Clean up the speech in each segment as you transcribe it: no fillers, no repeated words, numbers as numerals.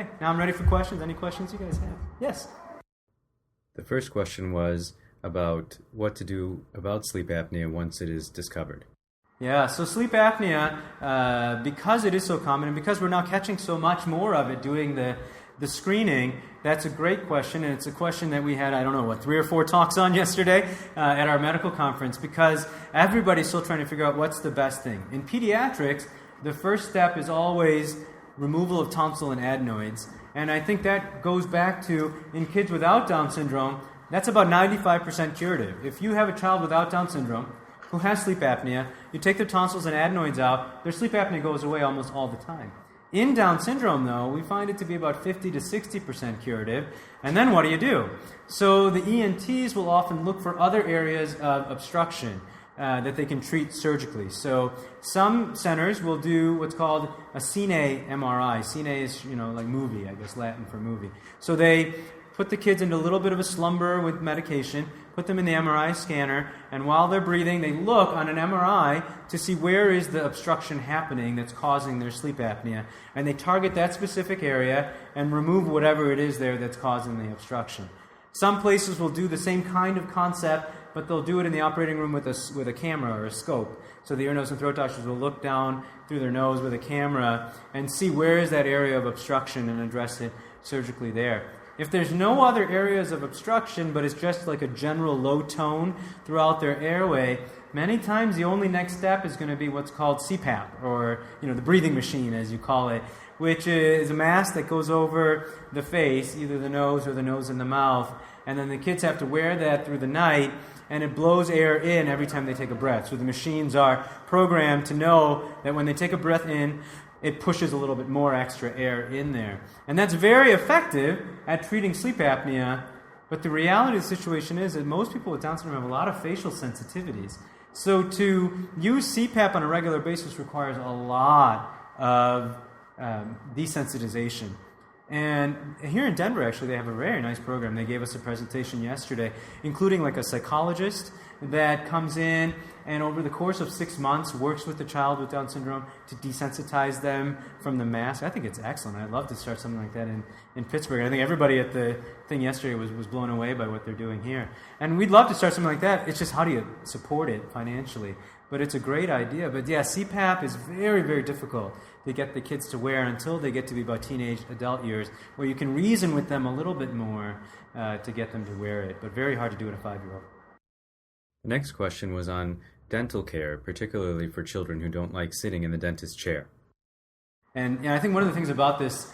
Okay, now I'm ready for questions. Any questions you guys have? Yes? The first question was about what to do about sleep apnea once it is discovered. Yeah, so sleep apnea, because it is so common and because we're now catching so much more of it doing the screening, that's a great question, and it's a question that we had, 3 or 4 talks on yesterday at our medical conference, because everybody's still trying to figure out what's the best thing. In pediatrics, the first step is always removal of tonsil and adenoids, and I think that goes back to, in kids without Down syndrome, that's about 95% curative. If you have a child without Down syndrome who has sleep apnea, you take their tonsils and adenoids out, their sleep apnea goes away almost all the time. In Down syndrome, though, we find it to be about 50 to 60% curative. And then what do? So the ENTs will often look for other areas of obstruction that they can treat surgically. So some centers will do what's called a cine MRI. Cine is, like movie, I guess, Latin for movie. So they put the kids into a little bit of a slumber with medication, put them in the MRI scanner, and while they're breathing, they look on an MRI to see where is the obstruction happening that's causing their sleep apnea, and they target that specific area and remove whatever it is there that's causing the obstruction. Some places will do the same kind of concept, but they'll do it in the operating room with a camera or a scope. So the ear, nose, and throat doctors will look down through their nose with a camera and see where is that area of obstruction and address it surgically there. If there's no other areas of obstruction, but it's just like a general low tone throughout their airway, many times the only next step is going to be what's called CPAP, or the breathing machine, as you call it, which is a mask that goes over the face, either the nose or the nose and the mouth, and then the kids have to wear that through the night, and it blows air in every time they take a breath. So the machines are programmed to know that when they take a breath in, it pushes a little bit more extra air in there. And that's very effective at treating sleep apnea, but the reality of the situation is that most people with Down syndrome have a lot of facial sensitivities. So to use CPAP on a regular basis requires a lot of desensitization. And here in Denver, actually, they have a very nice program. They gave us a presentation yesterday, including like a psychologist that comes in and over the course of 6 months works with the child with Down syndrome to desensitize them from the mask. I think it's excellent. I'd love to start something like that in Pittsburgh. I think everybody at the thing yesterday was blown away by what they're doing here. And we'd love to start something like that. It's just how do you support it financially? But it's a great idea. But yeah, CPAP is very, very difficult to get the kids to wear until they get to be about teenage adult years, where you can reason with them a little bit more to get them to wear it. But very hard to do in a 5-year-old. The next question was on dental care, particularly for children who don't like sitting in the dentist's chair. And I think one of the things about this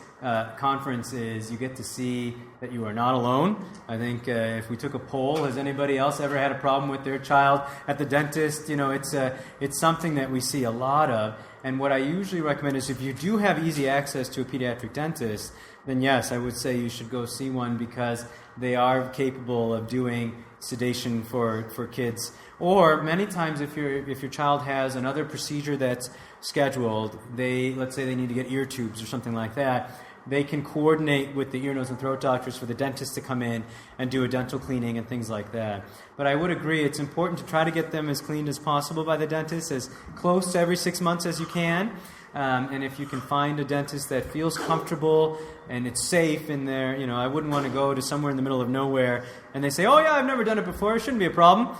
conference is you get to see that you are not alone. I think if we took a poll, has anybody else ever had a problem with their child at the dentist? It's something that we see a lot of. And what I usually recommend is if you do have easy access to a pediatric dentist, then yes, I would say you should go see one because they are capable of doing sedation for kids. Or many times if your child has another procedure that's scheduled, let's say they need to get ear tubes or something like that, they can coordinate with the ear, nose, and throat doctors for the dentist to come in and do a dental cleaning and things like that. But I would agree it's important to try to get them as cleaned as possible by the dentist, as close to every 6 months as you can. And if you can find a dentist that feels comfortable and it's safe in there, I wouldn't want to go to somewhere in the middle of nowhere and they say, oh yeah, I've never done it before, it shouldn't be a problem.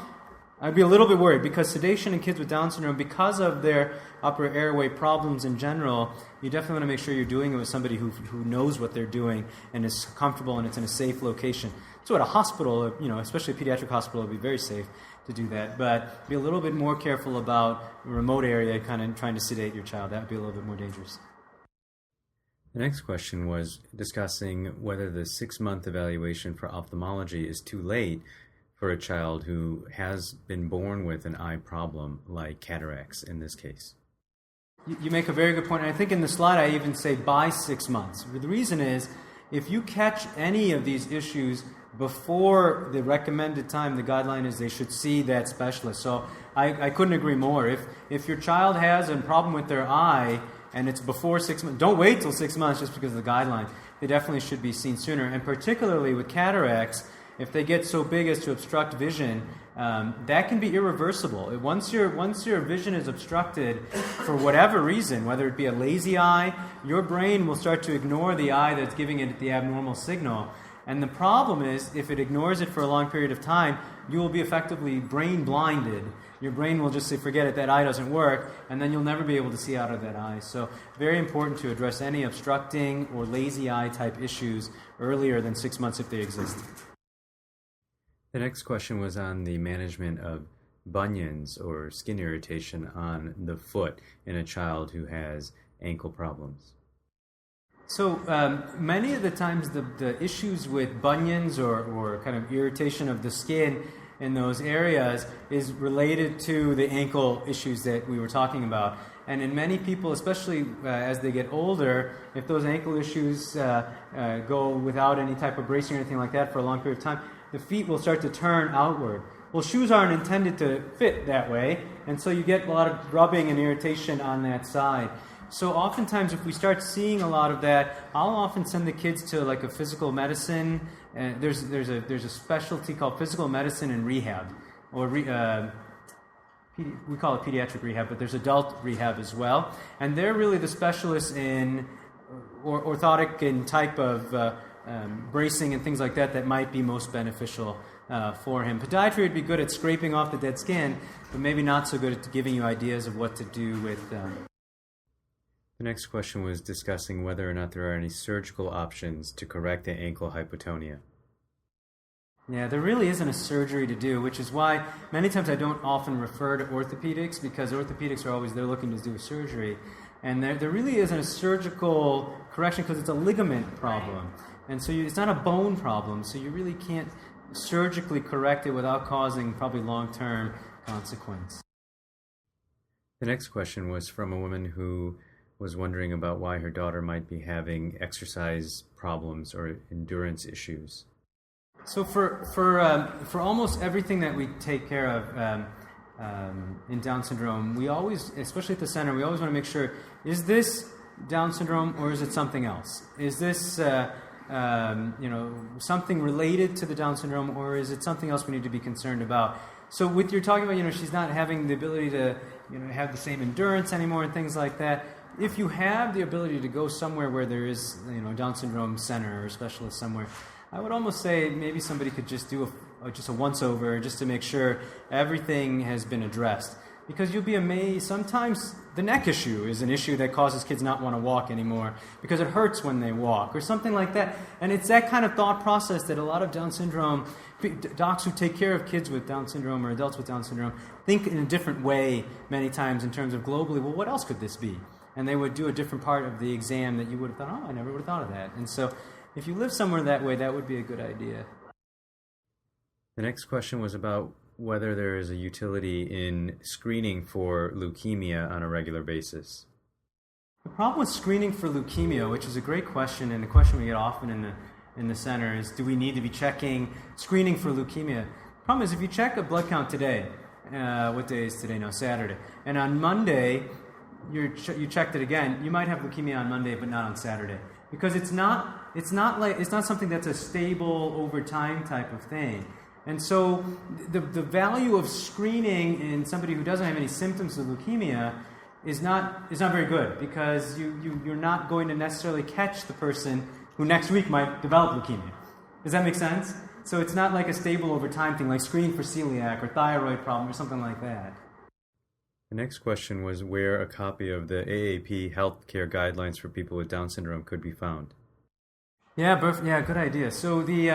I'd be a little bit worried because sedation in kids with Down syndrome, because of their upper airway problems in general, you definitely want to make sure you're doing it with somebody who knows what they're doing and is comfortable and it's in a safe location. So at a hospital, especially a pediatric hospital, it would be very safe to do that. But be a little bit more careful about a remote area, kind of trying to sedate your child. That would be a little bit more dangerous. The next question was discussing whether the 6-month evaluation for ophthalmology is too late for a child who has been born with an eye problem, like cataracts in this case. You make a very good point, and I think in the slide I even say by 6 months. The reason is, if you catch any of these issues before the recommended time, the guideline is they should see that specialist. So I couldn't agree more. If your child has a problem with their eye and it's before 6 months, don't wait till 6 months just because of the guideline. They definitely should be seen sooner, and particularly with cataracts, if they get so big as to obstruct vision, that can be irreversible. Once your vision is obstructed for whatever reason, whether it be a lazy eye, your brain will start to ignore the eye that's giving it the abnormal signal. And the problem is, if it ignores it for a long period of time, you will be effectively brain blinded. Your brain will just say, forget it, that eye doesn't work, and then you'll never be able to see out of that eye. So very important to address any obstructing or lazy eye type issues earlier than 6 months if they exist. The next question was on the management of bunions or skin irritation on the foot in a child who has ankle problems. So many of the times the issues with bunions or kind of irritation of the skin in those areas is related to the ankle issues that we were talking about. And in many people, especially as they get older, if those ankle issues go without any type of bracing or anything like that for a long period of time, the feet will start to turn outward. Well, shoes aren't intended to fit that way, and so you get a lot of rubbing and irritation on that side. So oftentimes, if we start seeing a lot of that, I'll often send the kids to like a physical medicine. There's a specialty called physical medicine and rehab, or we call it pediatric rehab, but there's adult rehab as well. And they're really the specialists in orthotic and type of bracing and things like that might be most beneficial for him. Podiatry would be good at scraping off the dead skin, but maybe not so good at giving you ideas of what to do with. The next question was discussing whether or not there are any surgical options to correct the ankle hypotonia. Yeah, there really isn't a surgery to do, which is why many times I don't often refer to orthopedics, because orthopedics are always, they're looking to do a surgery. And there really isn't a surgical correction because it's a ligament problem. And so it's not a bone problem, so you really can't surgically correct it without causing probably long-term consequence. The next question was from a woman who was wondering about why her daughter might be having exercise problems or endurance issues. So for almost everything that we take care of in Down syndrome, we always, especially at the center, we always want to make sure, is this Down syndrome or is it something else? Is this something related to the Down syndrome, or is it something else we need to be concerned about? So with you're talking about, she's not having the ability to, have the same endurance anymore and things like that. If you have the ability to go somewhere where there is, Down syndrome center or specialist somewhere, I would almost say maybe somebody could just do a once-over just to make sure everything has been addressed. Because you'll be amazed, sometimes the neck issue is an issue that causes kids not want to walk anymore because it hurts when they walk or something like that. And it's that kind of thought process that a lot of Down syndrome, docs who take care of kids with Down syndrome or adults with Down syndrome think in a different way many times in terms of globally, well, what else could this be? And they would do a different part of the exam that you would have thought, I never would have thought of that. And so if you live somewhere that way, that would be a good idea. The next question was about whether there is a utility in screening for leukemia on a regular basis. The problem with screening for leukemia, which is a great question, and the question we get often in the center is, do we need to be screening for leukemia? The problem is, if you check a blood count today, what day is today now? Saturday. And on Monday, you checked it again, you might have leukemia on Monday, but not on Saturday. Because it's not something that's a stable over time type of thing. And so the value of screening in somebody who doesn't have any symptoms of leukemia is not very good, because you're not going to necessarily catch the person who next week might develop leukemia. Does that make sense? So it's not like a stable over time thing, like screening for celiac or thyroid problem or something like that. The next question was where a copy of the AAP healthcare guidelines for people with Down syndrome could be found. Yeah, good idea. So the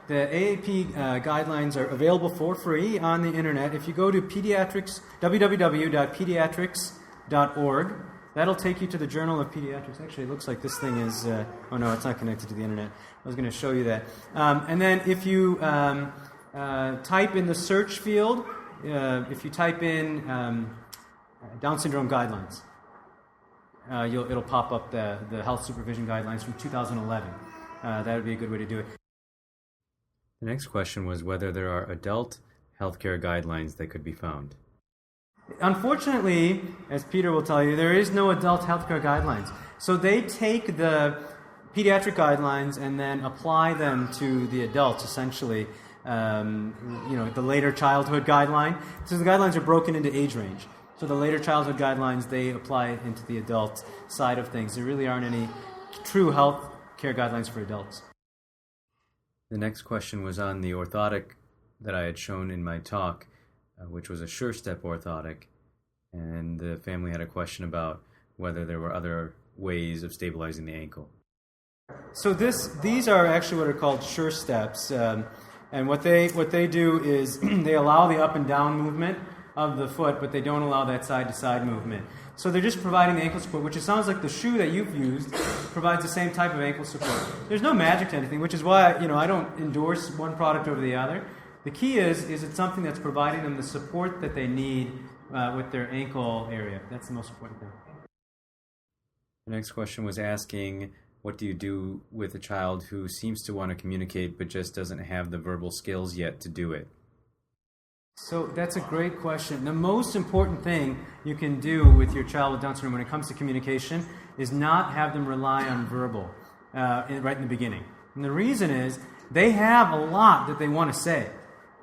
AAP guidelines are available for free on the internet. If you go to www.pediatrics.org, that'll take you to the Journal of Pediatrics. Actually, it looks like this thing is... oh no, it's not connected to the internet. I was going to show you that. And then if you type in the search field, if you type in Down syndrome guidelines, it'll pop up the health supervision guidelines from 2011. That would be a good way to do it. The next question was whether there are adult healthcare guidelines that could be found. Unfortunately, as Peter will tell you, there is no adult healthcare guidelines. So they take the pediatric guidelines and then apply them to the adults, essentially. the later childhood guideline. So the guidelines are broken into age range. So the later childhood guidelines, they apply into the adult side of things. There really aren't any true health care guidelines for adults. The next question was on the orthotic that I had shown in my talk, which was a SureStep orthotic. And the family had a question about whether there were other ways of stabilizing the ankle. So these are actually what are called SureSteps. And what they do is they allow the up and down movement of the foot, but they don't allow that side-to-side movement. So they're just providing the ankle support, which it sounds like the shoe that you've used provides the same type of ankle support. There's no magic to anything, which is why I don't endorse one product over the other. The key is it's something that's providing them the support that they need with their ankle area. That's the most important thing. The next question was asking, what do you do with a child who seems to want to communicate but just doesn't have the verbal skills yet to do it? So that's a great question. The most important thing you can do with your child with Down syndrome when it comes to communication is not have them rely on verbal right in the beginning. And the reason is they have a lot that they want to say,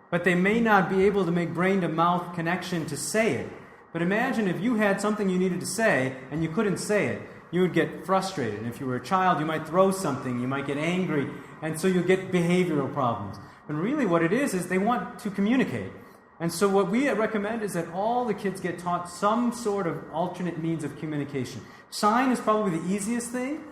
but they may not be able to make brain-to-mouth connection to say it. But imagine if you had something you needed to say and you couldn't say it. You would get frustrated. And if you were a child, you might throw something, you might get angry, and so you'll get behavioral problems. But really what it is they want to communicate. And so what we recommend is that all the kids get taught some sort of alternate means of communication. Sign is probably the easiest thing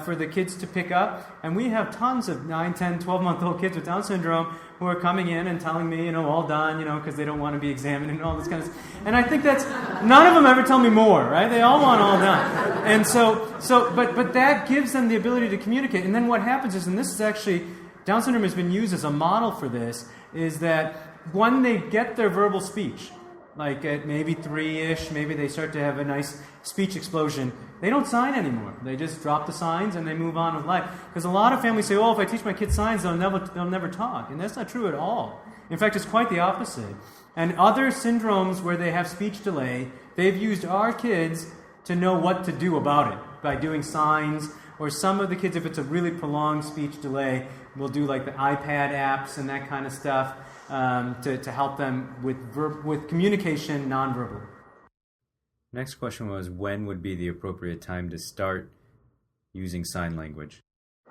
for the kids to pick up. And we have tons of 9, 10, 12-month-old kids with Down syndrome who are coming in and telling me, all done, because they don't want to be examined and all this kind of stuff. And I think that's, none of them ever tell me more, right? They all want all done. And but that gives them the ability to communicate. And then what happens is, and this is actually, Down syndrome has been used as a model for this, is that when they get their verbal speech, like at maybe 3-ish, maybe they start to have a nice speech explosion, they don't sign anymore. They just drop the signs and they move on with life. Because a lot of families say, if I teach my kids signs, they'll never talk. And that's not true at all. In fact, it's quite the opposite. And other syndromes where they have speech delay, they've used our kids to know what to do about it by doing signs. Or some of the kids, if it's a really prolonged speech delay, will do like the iPad apps and that kind of stuff to help them with communication nonverbal. Next question was, when would be the appropriate time to start using sign language?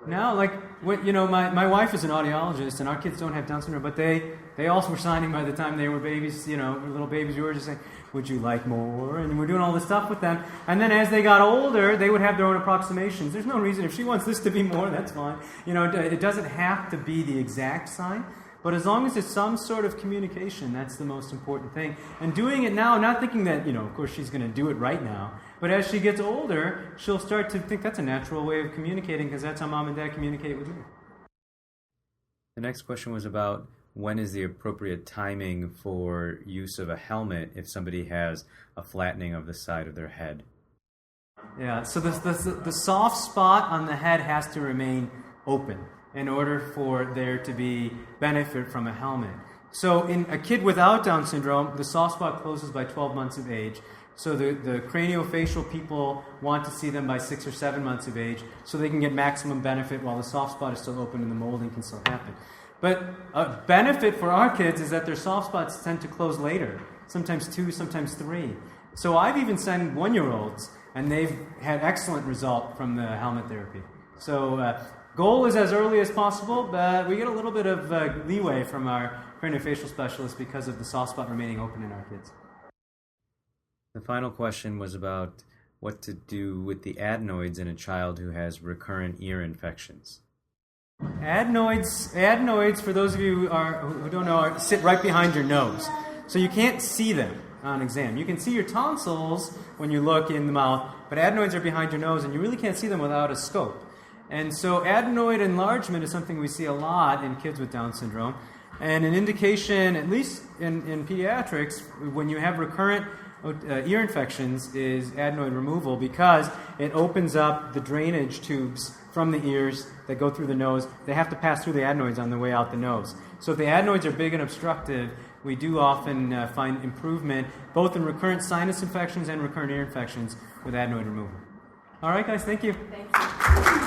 Now, my wife is an audiologist, and our kids don't have Down syndrome, but they also were signing by the time they were babies, little babies. We were just saying, would you like more? And we're doing all this stuff with them. And then as they got older, they would have their own approximations. There's no reason, if she wants this to be more, that's fine. It doesn't have to be the exact sign. But as long as it's some sort of communication, that's the most important thing. And doing it now, not thinking that, of course she's going to do it right now, but as she gets older, she'll start to think that's a natural way of communicating because that's how mom and dad communicate with me. The next question was about when is the appropriate timing for use of a helmet if somebody has a flattening of the side of their head. Yeah, so the soft spot on the head has to remain open in order for there to be benefit from a helmet. So in a kid without Down syndrome, the soft spot closes by 12 months of age. So the craniofacial people want to see them by 6 or 7 months of age so they can get maximum benefit while the soft spot is still open and the molding can still happen. But a benefit for our kids is that their soft spots tend to close later, sometimes 2, sometimes 3. So I've even sent 1-year-olds, and they've had excellent result from the helmet therapy. So goal is as early as possible, but we get a little bit of leeway from our craniofacial specialist because of the soft spot remaining open in our kids. The final question was about what to do with the adenoids in a child who has recurrent ear infections. Adenoids, for those of you who don't know, sit right behind your nose. So you can't see them on exam. You can see your tonsils when you look in the mouth, but adenoids are behind your nose, and you really can't see them without a scope. And so adenoid enlargement is something we see a lot in kids with Down syndrome. And an indication, at least in pediatrics, when you have recurrent ear infections, is adenoid removal because it opens up the drainage tubes from the ears that go through the nose. They have to pass through the adenoids on the way out the nose. So if the adenoids are big and obstructive, we do often find improvement both in recurrent sinus infections and recurrent ear infections with adenoid removal. All right, guys, thank you. Thanks.